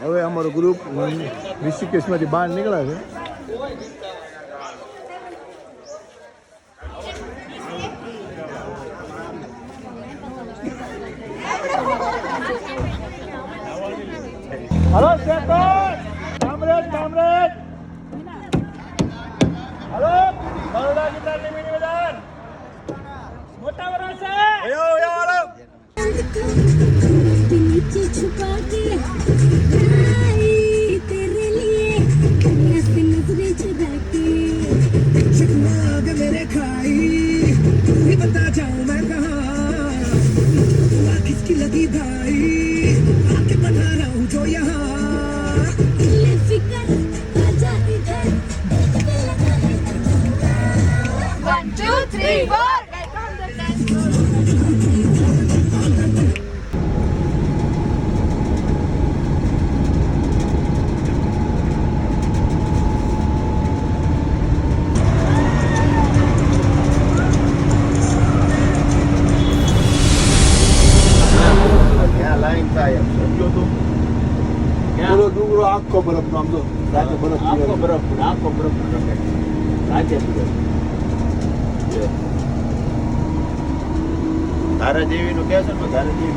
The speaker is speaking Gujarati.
હવે અમારું ગ્રુપ ઋષિકેશમાંથી બહાર નીકળ્યા છે. હલો કામરેજ કામરેજ હલો બરોડા ગીતાની મિની મેદાન મોટા વરસ છે યો યો હલો नीचे छुपा के तेरे लिए ऐसे नजरें चुरा के शर्माग मेरे खाई ये बता जाऊं मैं कहाँ किसकी लगी भाई आके बता रहा हूँ जो यहाँ फिकर आजा इधर 1 2 3 4 ડુંગરો આખો બરફ નો આમ તો રાતે બરફ આખો બરફ રાતે ધારાદેવી નું કે છે ને ધારાદેવી